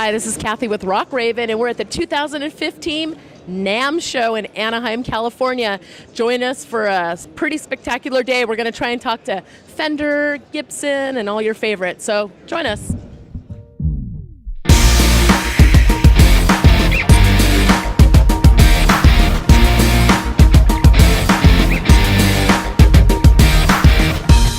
Hi, this is Kathy with Raok Raven, and we're at the 2015 NAMM Show in Anaheim, California. Join us for a pretty spectacular day. We're going to try and talk to Fender, Gibson, and all your favorites. So join us.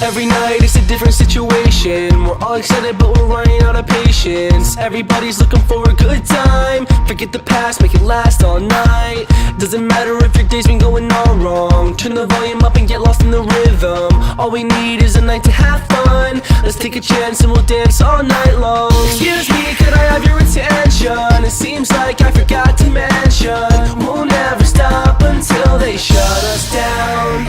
Every night it's a different situation. We're all excited but we're running out of patience. Everybody's looking for a good time. Forget the past, make it last all night. Doesn't matter if your day's been going all wrong. Turn the volume up and get lost in the rhythm. All we need is a night to have fun. Let's take a chance and we'll dance all night long. Excuse me, could I have your attention? It seems like I forgot to mention we'll never stop until they shut us down.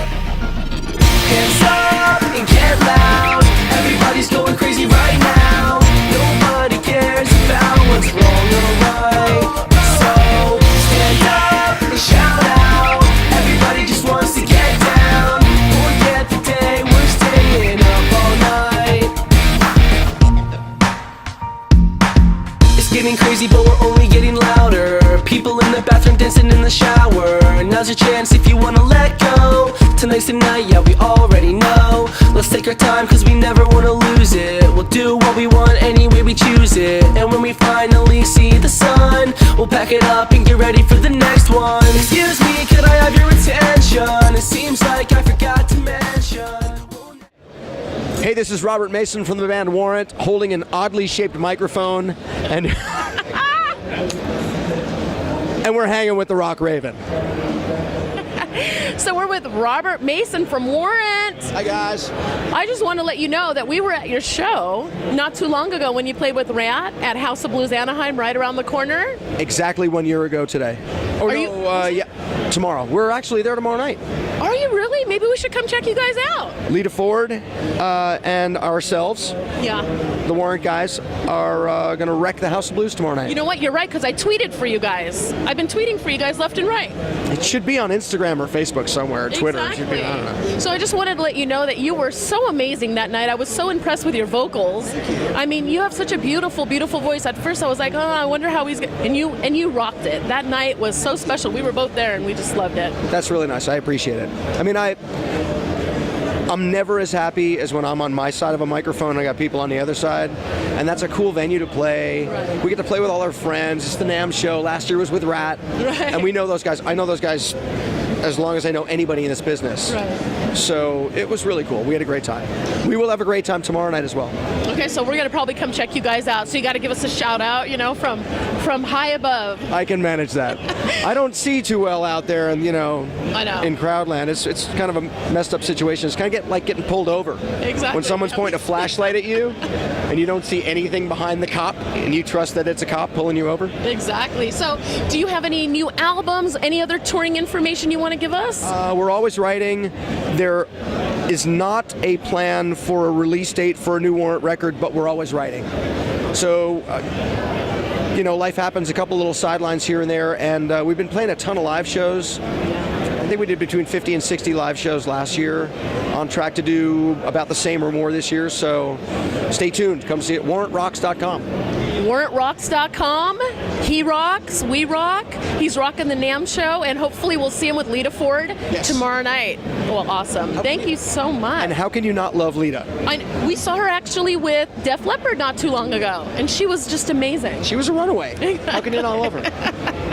Hands up and get loud. Everybody's going crazy right now. Nobody cares about what's wrong or right. So stand up and shout out. Everybody just wants to get down. Forget the day, we're staying up all night. It's getting crazy but we're only getting louder. People in the bathroom dancing in the shower. Now's your chance if you wanna let go. Tonight's the night, yeah, we already know. Let's take our time cause we never wanna lose it. We'll do what we want any way we choose it. And when we finally see the sun, we'll pack it up and get ready for the next one. Excuse me, could I have your attention? It seems like I forgot to mention. Hey, this is Robert Mason from the band Warrant, holding an oddly shaped microphone, and and we're hanging with the Raok Raven. So we're with Robert Mason from Warrant. Hi, guys. I just want to let you know that we were at your show not too long ago when you played with Rat at House of Blues Anaheim, right around the corner. Exactly 1 year ago today. Oh, Are no, yeah, tomorrow. We're actually there tomorrow night. Are you really? Maybe we should come check you guys out. Lita Ford and ourselves, Yeah. the Warrant guys, are going to wreck the House of Blues tomorrow night. You know what? You're right, because I tweeted for you guys. I've been tweeting for you guys left and right. It should be on Instagram or Facebook somewhere, Twitter. It should be, I don't know. So I just wanted to let you know that you were so amazing that night. I was so impressed with your vocals. I mean, you have such a beautiful, beautiful voice. At first I was like, oh, I wonder how he's gonna... And you rocked it. That night was so special. We were both there and we just loved it. That's really nice. I appreciate it. I mean, I'm never as happy as when I'm on my side of a microphone and I got people on the other side. And that's a cool venue to play. Right. We get to play with all our friends. It's the NAMM Show. Last year was with Rat. Right. And we know those guys. I know those guys as long as I know anybody in this business. Right. So it was really cool. We had a great time. We will have a great time tomorrow night as well. Okay, so we're going to probably come check you guys out. So you got to give us a shout out, you know, from high above. I can manage that. I don't see too well out there, and I know. in Crowdland. It's kind of a messed up situation. It's kind of like getting pulled over. Exactly. When someone's pointing a flashlight at you, and you don't see anything behind the cop, and you trust that it's a cop pulling you over. Exactly. So do you have any new albums, any other touring information you want to give us? We're always writing. There is not a plan for a release date for a new Warrant record, but we're always writing. So, life happens, a couple little sidelines here and there, and we've been playing a ton of live shows. I think we did between 50 and 60 live shows last year. On track to do about the same or more this year, so stay tuned. Come see it. WarrantRocks.com. WarrantRocks.com. He rocks, we rock. He's rocking the NAMM Show, and hopefully we'll see him with Lita Ford tomorrow night. Well, awesome. Thank you so much. And how can you not love Lita? We saw her actually with Def Leppard not too long ago, and she was just amazing. She was a runaway. How can you not love her?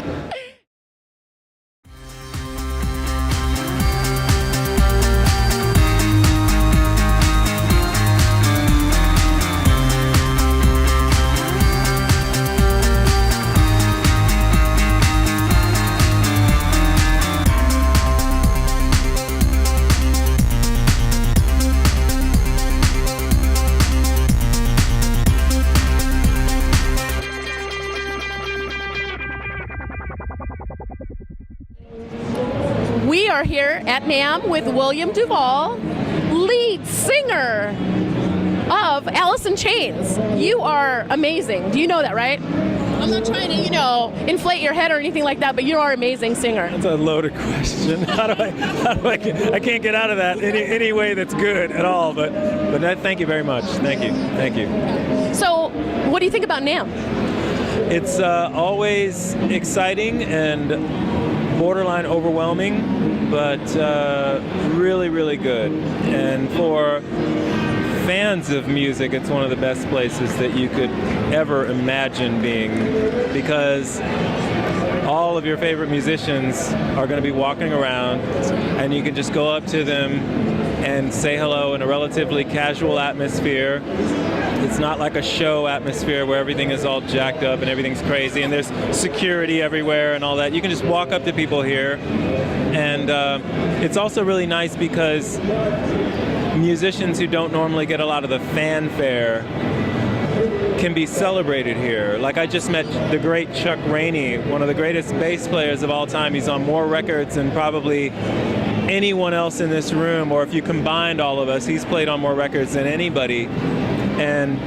We are here at NAMM with William Duvall, lead singer of Alice in Chains. You are amazing. Do you know that, right? I'm not trying to, inflate your head or anything like that, but you are an amazing singer. That's a loaded question. I can't get out of that any way that's good at all. But thank you very much. Thank you. So, what do you think about NAMM? It's always exciting and borderline overwhelming, but really, really good. And for fans of music, it's one of the best places that you could ever imagine being, because all of your favorite musicians are going to be walking around, and you can just go up to them and say hello in a relatively casual atmosphere. It's not like a show atmosphere where everything is all jacked up and everything's crazy and there's security everywhere and all that. You can just walk up to people here, and it's also really nice because musicians who don't normally get a lot of the fanfare can be celebrated here. Like, I just met the great Chuck Rainey, one of the greatest bass players of all time. He's on more records than probably anyone else in this room, or if you combined all of us, he's played on more records than anybody. And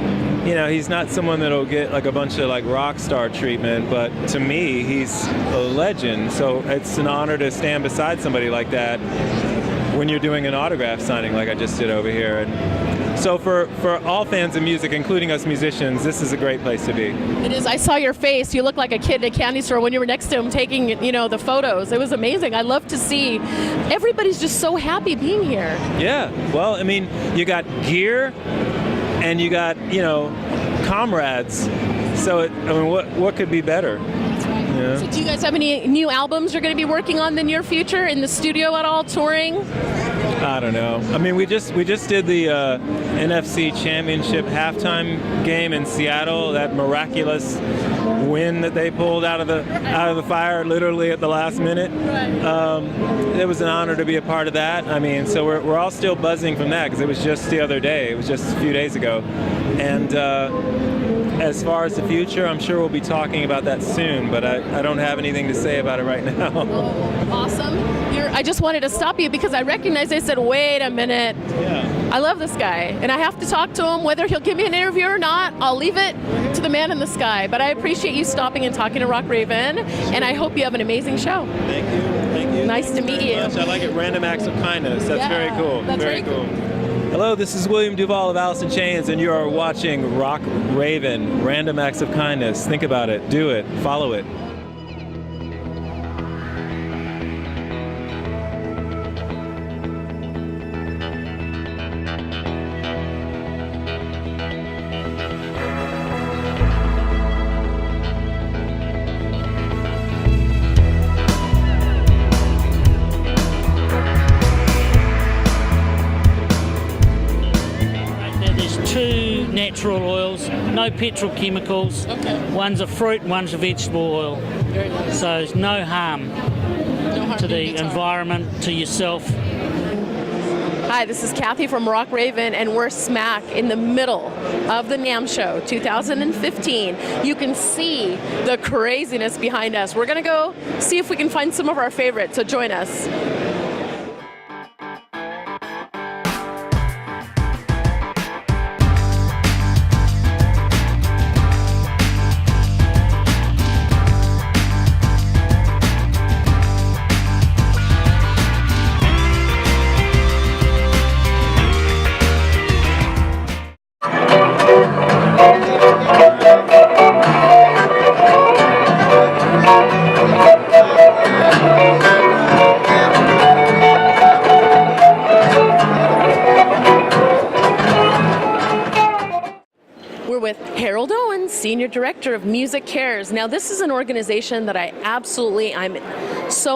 he's not someone that'll get like a bunch of like rock star treatment, but to me, he's a legend. So it's an honor to stand beside somebody like that when you're doing an autograph signing like I just did over here. And so for all fans of music, including us musicians, this is a great place to be. It is. I saw your face. You look like a kid at a candy store when you were next to him taking, the photos. It was amazing. I love to see. Everybody's just so happy being here. Yeah. Well, I mean, you got gear and you got, comrades. So, what could be better? Yeah. So do you guys have any new albums you're going to be working on in the near future, in the studio at all, touring? I don't know. I mean, we just did the NFC Championship halftime game in Seattle. That miraculous win that they pulled out of the fire literally at the last minute. Right. It was an honor to be a part of that. I mean, so we're all still buzzing from that because it was just the other day. It was just a few days ago, and as far as the future, I'm sure we'll be talking about that soon, but I don't have anything to say about it right now. Oh, awesome. I just wanted to stop you because I recognized, I said, wait a minute. Yeah. I love this guy, and I have to talk to him. Whether he'll give me an interview or not, I'll leave it to the man in the sky. But I appreciate you stopping and talking to Raok Raven, and I hope you have an amazing show. Thank you. Thank you. Nice to meet you. Much. I like it. Random acts of kindness. That's very cool. That's very cool. Hello, this is William Duvall of Alice in Chains, and you are watching Raok Raven, Random Acts of Kindness. Think about it. Do it. Follow it. Two natural oils, no petrochemicals. Okay. One's a fruit and one's a vegetable oil. Very nice. So there's no harm to the environment, to yourself. Hi, this is Kathy from Raok Raven, and we're smack in the middle of the NAMM Show 2015. You can see the craziness behind us. We're going to go see if we can find some of our favorites, so join us. Senior Director of Music Cares. Now, this is an organization that I'm so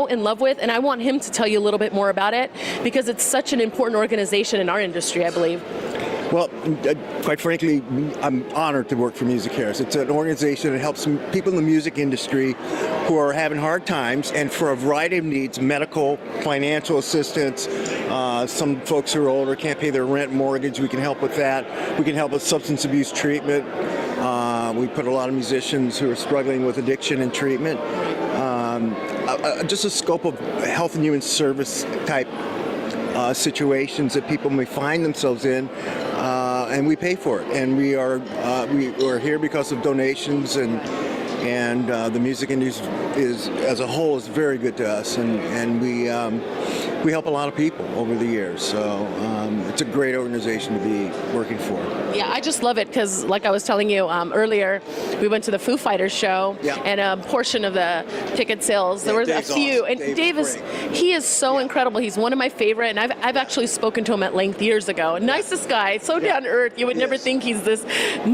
in love with, and I want him to tell you a little bit more about it because it's such an important organization in our industry, I believe. Well, quite frankly, I'm honored to work for Music Cares. It's an organization that helps people in the music industry who are having hard times and for a variety of needs, medical, financial assistance. Some folks who are older can't pay their rent, mortgage. We can help with that. We can help with substance abuse treatment. We put a lot of musicians who are struggling with addiction in treatment. Just a scope of health and human service type situations that people may find themselves in, and we pay for it. And we are here because of donations, and the music industry as a whole is very good to us, and we we help a lot of people over the years. So it's a great organization to be working for. Yeah, I just love it because, like I was telling you earlier, we went to the Foo Fighters show, Yeah. and a portion of the ticket sales, there Yeah, was Dave's a few. awesome. And Dave is he is so incredible. He's one of my favorite, and I've actually spoken to him at length years ago. Nicest guy, so down to earth. You would never Yes. think he's this.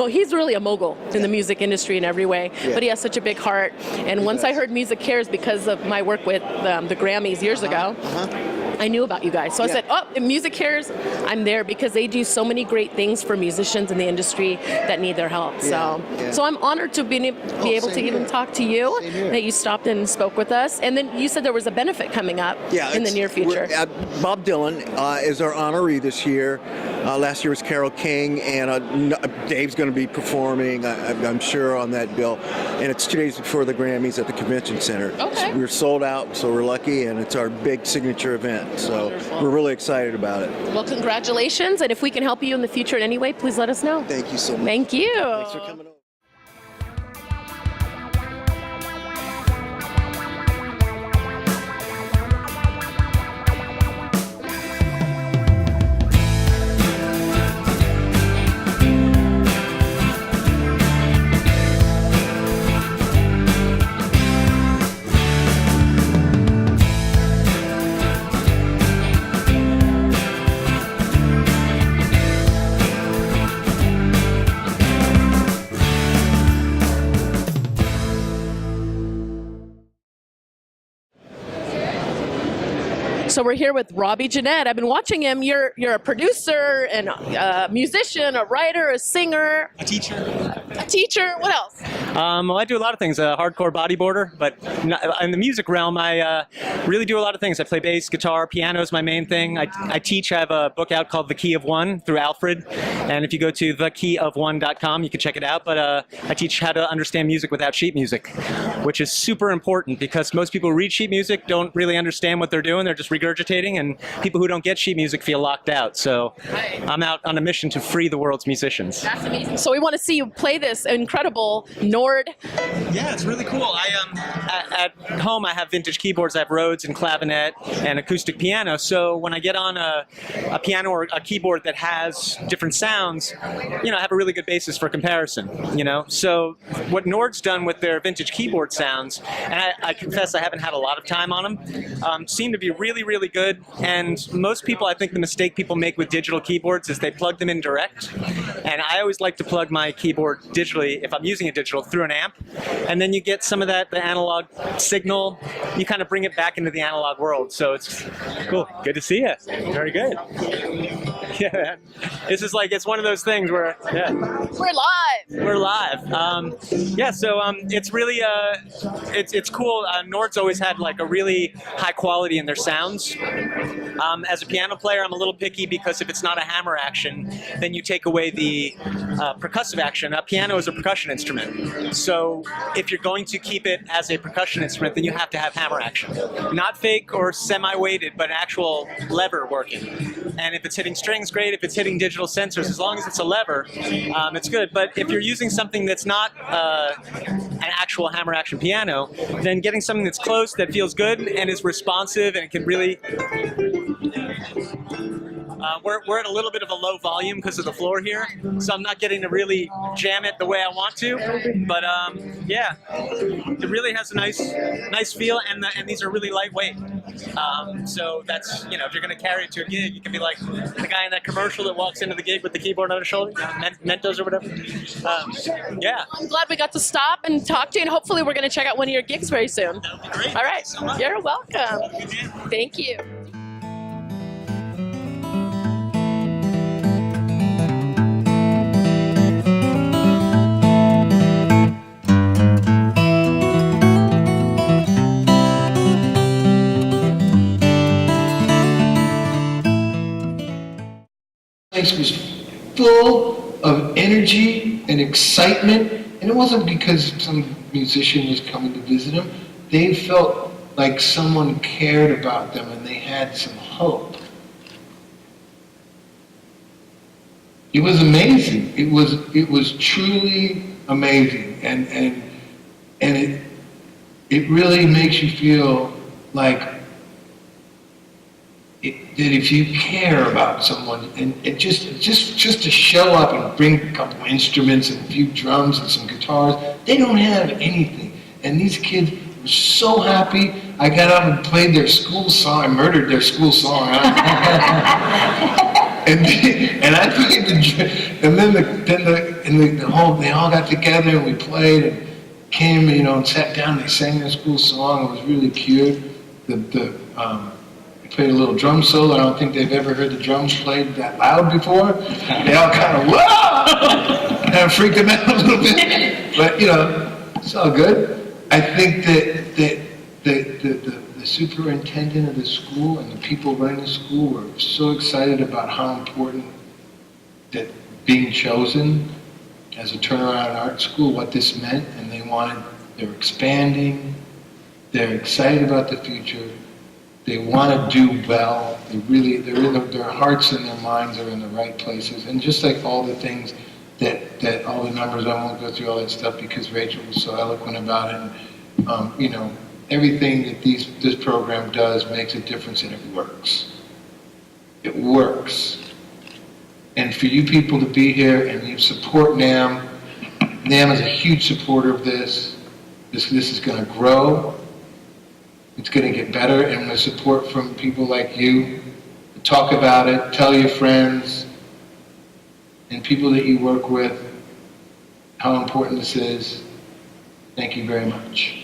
He's really a mogul in the music industry in every way, Yeah. but he has such a big heart. And once I does. heard Music Cares because of my work with the Grammys years ago, I knew about you guys. So I Yeah. said, if Music Cares, I'm there because they do so many great things for musicians in the industry that need their help. So I'm honored to be able to same even here. talk to you, Same here. that you stopped in and spoke with us. And then you said there was a benefit coming up in the near future. Bob Dylan is our honoree this year. Last year was Carole King, and Dave's going to be performing, I'm sure, on that bill. And it's 2 days before the Grammys at the Convention Center. Okay. We're sold out, so we're lucky, and it's our big signature event. So Wonderful. we're really excited about it. Well, congratulations. And if we can help you in the future in any way, please let us know. Thank you so much. Thank you. Thanks for coming over. So we're here with Robbie Jeanette. I've been watching him. You're a producer and a musician, a writer, a singer, A teacher. a teacher. What else? Well, I do a lot of things. A hardcore bodyboarder, but in the music realm, I really do a lot of things. I play bass, guitar, piano is my main thing. I teach. I have a book out called The Key of One through Alfred, and if you go to thekeyofone.com, you can check it out. But I teach how to understand music without sheet music, which is super important because most people who read sheet music don't really understand what they're doing. They're just regurgitating, and people who don't get sheet music feel locked out. So I'm out on a mission to free the world's musicians. That's amazing. So we want to see you play this incredible Nord. Yeah, it's really cool. At home I have vintage keyboards. I have Rhodes and clavinet and acoustic piano. So when I get on a piano or a keyboard that has different sounds, I have a really good basis for comparison. So what Nord's done with their vintage keyboard sounds, and I confess I haven't had a lot of time on them, seem to be really, really good. And most people, I think the mistake people make with digital keyboards is they plug them in direct. And I always like to plug my keyboard digitally, if I'm using it digital, through an amp. And then you get some of the analog signal. You kind of bring it back into the analog world. So it's cool. Good to see you. Very good. Yeah, this is it's one of those things where, yeah. We're live. We're live. So it's really, it's cool. Nord's always had a really high quality in their sounds. As a piano player, I'm a little picky because if it's not a hammer action, then you take away the percussive action. A piano is a percussion instrument. So if you're going to keep it as a percussion instrument, then you have to have hammer action. Not fake or semi-weighted, but an actual lever working. And if it's hitting strings, great. If it's hitting digital sensors, as long as it's a lever, it's good. But if you're using something that's not an actual hammer action piano, then getting something that's close, that feels good and is responsive and can really... We're at a little bit of a low volume because of the floor here, so I'm not getting to really jam it the way I want to. But yeah, it really has a nice feel, and these are really lightweight. So that's if you're going to carry it to a gig, you can be like the guy in that commercial that walks into the gig with the keyboard on his shoulder, Mentos or whatever. Yeah. I'm glad we got to stop and talk to you, and hopefully we're going to check out one of your gigs very soon. That would be great. All right. Thank you so much. You're welcome. Thank you. Place was full of energy and excitement, and it wasn't because some musician was coming to visit them. They felt like someone cared about them and they had some hope. It was amazing. It was truly amazing, and it really makes you feel like if you care about someone, and just to show up and bring a couple instruments and a few drums and some guitars, they don't have anything. And these kids were so happy. I got up and played their school song. I murdered their school song. And I played and then the whole, they all got together and we played and came, and sat down and they sang their school song. It was really cute. They played a little drum solo. I don't think they've ever heard the drums played that loud before. They all kind of, whoa! Kind of freaked them out a little bit. But, it's all good. I think that the superintendent of the school and the people running the school were so excited about how important that being chosen as a turnaround art school, what this meant, and they're expanding, they're excited about the future, they want to do well, their hearts and their minds are in the right places, and just like all the things that all the numbers, I won't go through all that stuff because Rachel was so eloquent about it, and, everything that this program does makes a difference and it works. It works. And for you people to be here and you support NAMM, NAMM is a huge supporter of this. This is going to grow. It's going to get better, and with support from people like you, talk about it, tell your friends, and people that you work with how important this is. Thank you very much.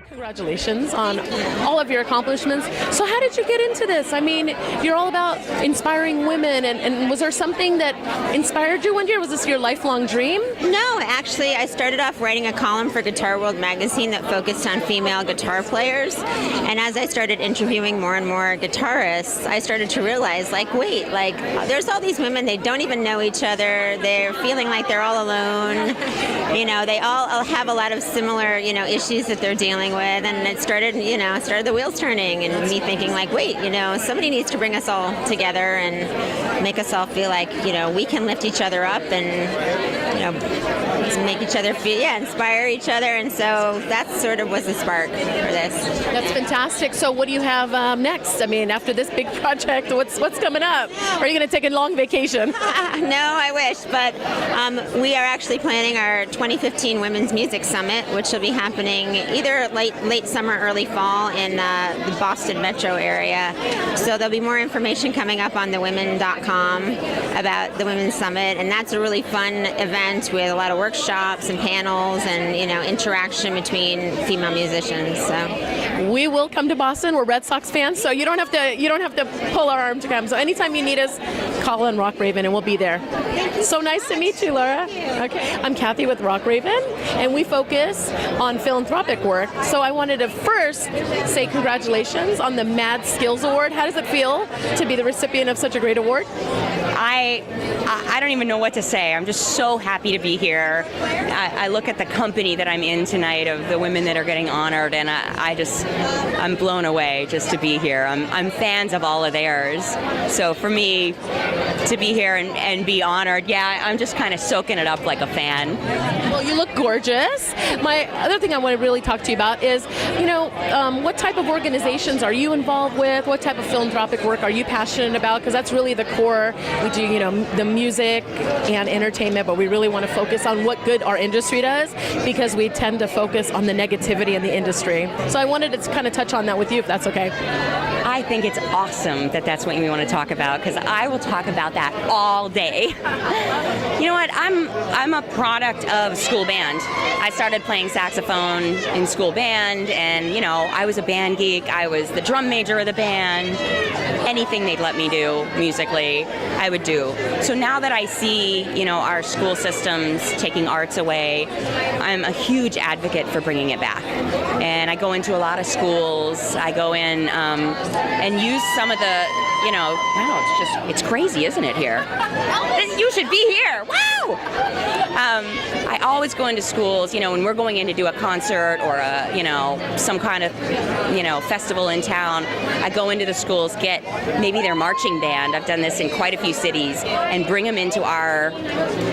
Congratulations on all of your accomplishments. So how did you get into this? I mean, you're all about inspiring women, and was there something that inspired you one year? Was this your lifelong dream? No, actually, I started off writing a column for Guitar World magazine that focused on female guitar players, and as I started interviewing more and more guitarists, I started to realize, wait, there's all these women, they don't even know each other, they're feeling like they're all alone, they all have a lot of similar, issues that they're dealing with, and it started the wheels turning, and me thinking wait, somebody needs to bring us all together and make us all feel like, we can lift each other up and, make each other feel, inspire each other, and so that sort of was the spark for this. That's fantastic. So what do you have next? I mean, after this big project, what's coming up? Are you going to take a long vacation? No, I wish, but we are actually planning our 2015 Women's Music Summit, which will be happening either late summer, early fall in the Boston metro area. So there'll be more information coming up on thewomen.com about the Women's Summit, and that's a really fun event with a lot of workshops and panels and interaction between female musicians. So we will come to Boston. We're Red Sox fans, so you don't have to pull our arm to come. So anytime you need us, call on Raok Raven and we'll be there. So nice to meet you, Laura. Okay, I'm Kathy with Raok Raven, and we focus on philanthropic work. So I wanted to first say congratulations on the Mad Skills Award. How does it feel to be the recipient of such a great award? I don't even know what to say. I'm just so happy to be here. I look at the company that I'm in tonight of the women that are getting honored, and I'm blown away just to be here. I'm fans of all of theirs. So for me to be here and be honored, I'm just kind of soaking it up like a fan. Well, you look gorgeous. My other thing I want to really talk to you about is, what type of organizations are you involved with? What type of philanthropic work are you passionate about? Because that's really the core. We do, the music and entertainment, but we really want to focus on what good our industry does, because we tend to focus on the negativity in the industry. So I wanted to kind of touch on that with you, if that's okay. I I think it's awesome that that's what we want to talk about, because I will talk about that all day. You know what? I'm a product of school band. I started playing saxophone in school band, and you know, I was a band geek. I was the drum major of the band. Anything they'd let me do musically, I would do. So now that I see, you know, our school systems taking arts away, I'm a huge advocate for bringing it back. And I go into a lot of schools. I go in and use some of the, you know, wow, it's crazy, isn't it, here? You should be here. Wow! I always go into schools, you know, when we're going in to do a concert or a, you know, some kind of, you know, festival in town. I go into the schools, get maybe their marching band. I've done this in quite a few cities, and bring them into our,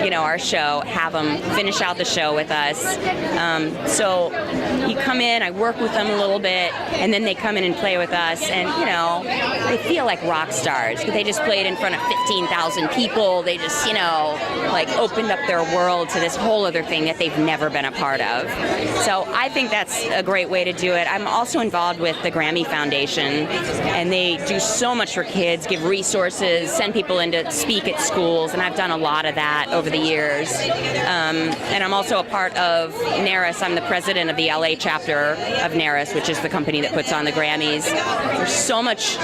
you know, our show, have them finish out the show with us. So you come in, I work with them a little bit, and then they come in and play with us, and, you know, they feel like rock stars. They just played in front of 15,000 people. They just, you know, like opened up their world to this whole other thing that they've never been a part of. So I think that's a great way to do it. I'm also involved with the Grammy Foundation, and they do so much for kids, give resources, send people in to speak at schools, and I've done a lot of that over the years. And I'm also a part of NARIS. I'm the president of the LA chapter of NARIS, which is the company that puts on the Grammys. There's so much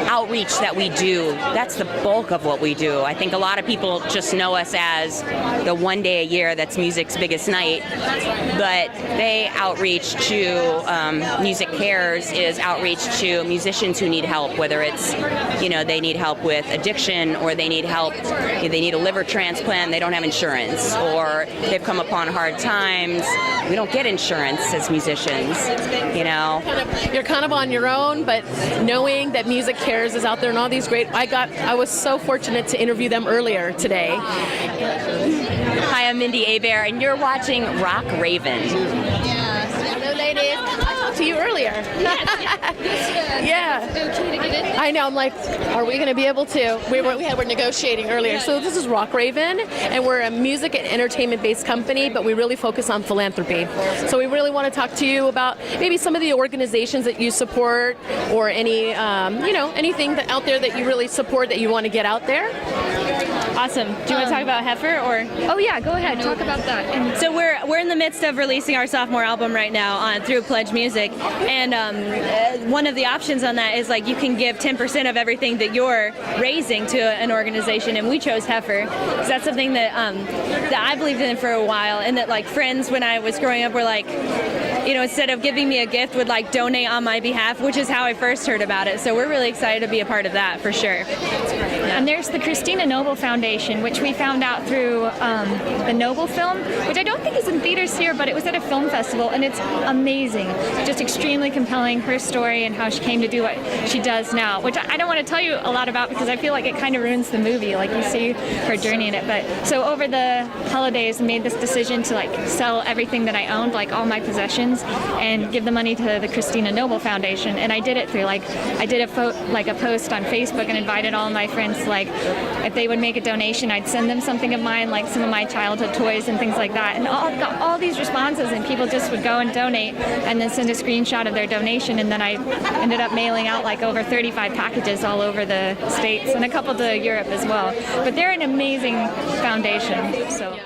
outreach that we do. That's the bulk of what we do. I think a lot of people just know us as the one day a year that's music's biggest night, but they outreach to Music Cares is outreach to musicians who need help, whether it's, you know, they need help with addiction, or they need help, they need a liver transplant, they don't have insurance, or they've come upon hard times. We don't get insurance as musicians, you know. You're kind of on your own, but knowing that Music Cares is out there and all these great, I was so fortunate to interview them earlier today. Hi, I'm Mindy Abear, and you're watching Raok Raven. Hello, ladies. I talked to you earlier. Yeah. I know. I'm like, are we going to be able to? We're negotiating earlier. So this is Raok Raven, and we're a music and entertainment-based company, but we really focus on philanthropy. So we really want to talk to you about maybe some of the organizations that you support, or any, you know, anything that out there that you really support that you want to get out there. Awesome. Do you want to talk about Heifer, or? Oh yeah, go ahead. Talk about that. So we're in the midst of releasing our sophomore album right now through Pledge Music, and one of the options on that is like you can give 10% of everything that you're raising to an organization, and we chose Heifer because that's something that that I believed in for a while, and that like friends when I was growing up were like, you know, instead of giving me a gift, would like donate on my behalf, which is how I first heard about it. So we're really excited to be a part of that for sure. And there's the Christina Noble Foundation, which we found out through the Noble film, which I don't think is in theaters here, but it was at a film festival, and it's amazing. Just extremely compelling, her story and how she came to do what she does now, which I don't want to tell you a lot about because I feel like it kind of ruins the movie, like you see her journey in it. But so over the holidays, I made this decision to like sell everything that I owned, like all my possessions, and give the money to the Christina Noble Foundation. And I did it through I did a post on Facebook and invited all of my friends, like if they would make a donation, I'd send them something of mine, like some of my childhood toys and things like that. And got all these responses, and people just would go and donate and then send a screenshot of their donation. And then I ended up mailing out like over 35 packages all over the States and a couple to Europe as well. But they're an amazing foundation. So.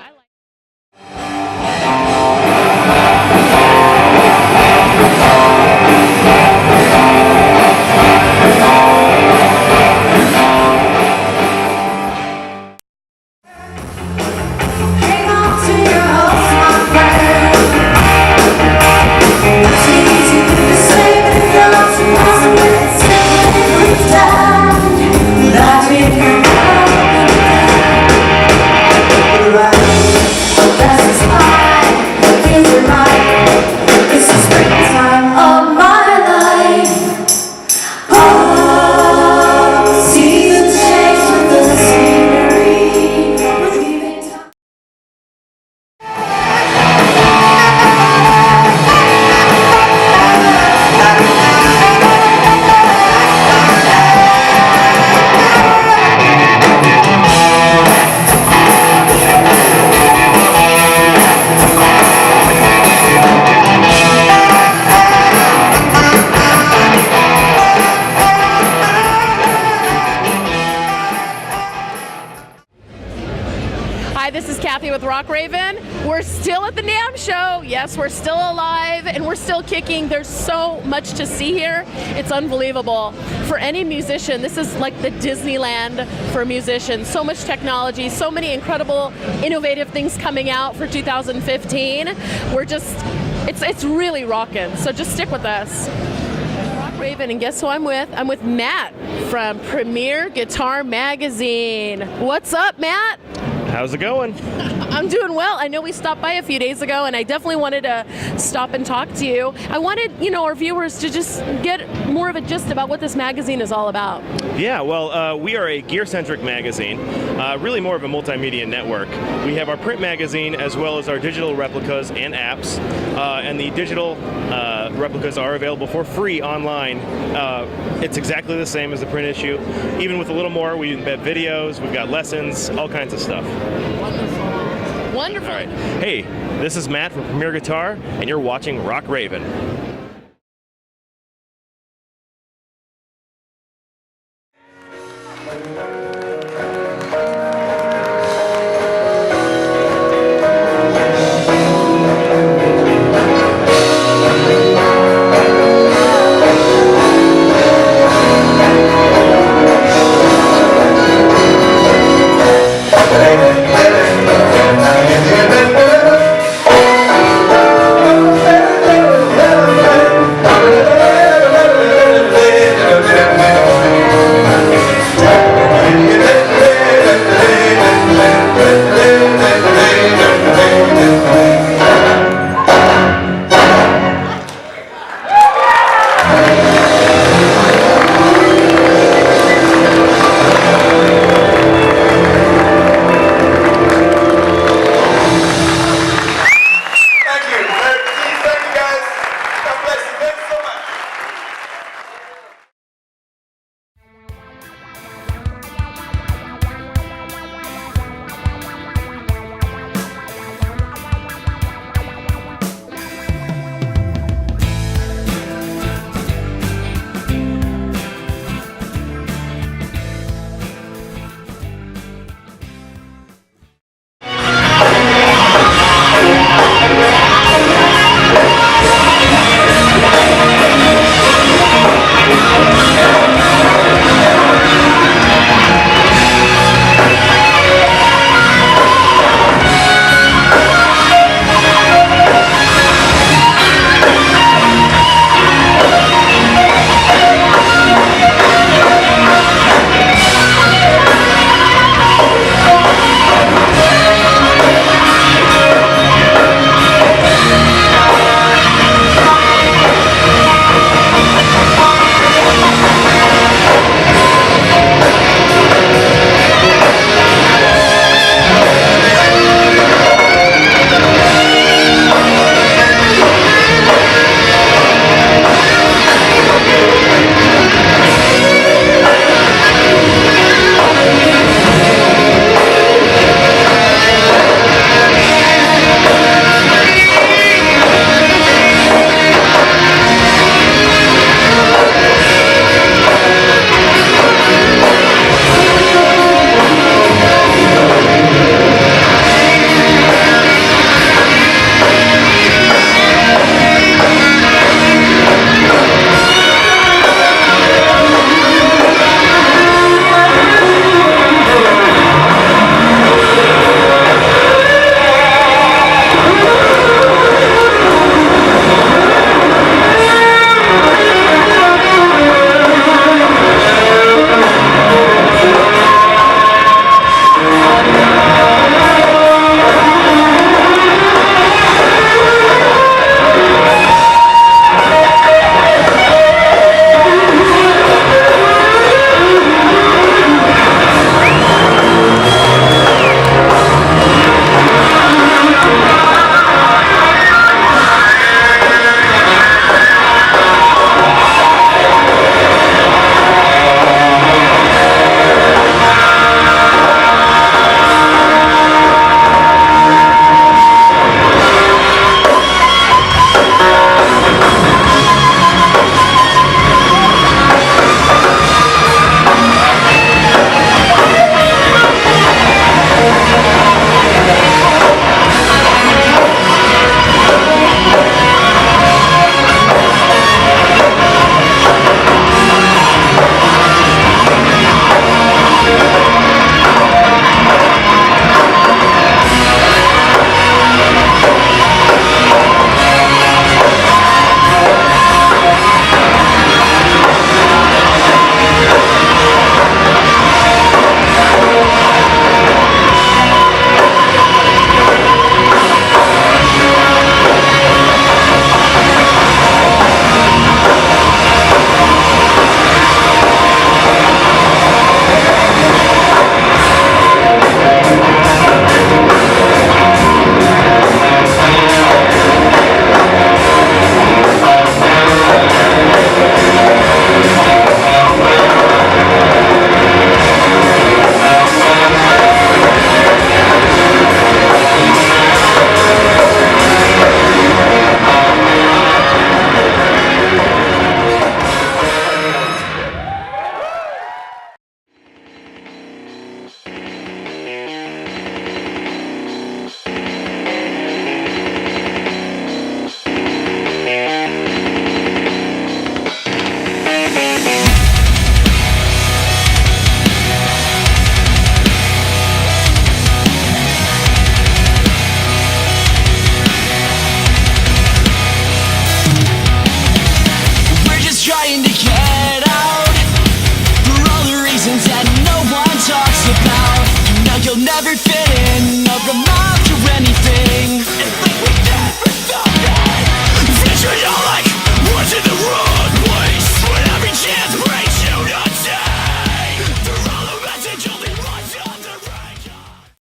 Right. Kathy with Raok Raven. We're still at the NAMM Show. Yes, we're still alive and we're still kicking. There's so much to see here. It's unbelievable. For any musician, this is like the Disneyland for musicians. So much technology, so many incredible, innovative things coming out for 2015. It's really rocking. So just stick with us. Raok Raven, and guess who I'm with? I'm with Matt from Premier Guitar Magazine. What's up, Matt? How's it going? I'm doing well. I know we stopped by a few days ago, and I definitely wanted to stop and talk to you. I wanted, our viewers to just get more of a gist about what this magazine is all about. Yeah, well, we are a gear-centric magazine, really more of a multimedia network. We have our print magazine as well as our digital replicas and apps, and the digital replicas are available for free online. It's exactly the same as the print issue. Even with a little more, we embed videos, we've got lessons, all kinds of stuff. Wonderful. All right. Hey, this is Matt from Premier Guitar, and you're watching Raok Raven.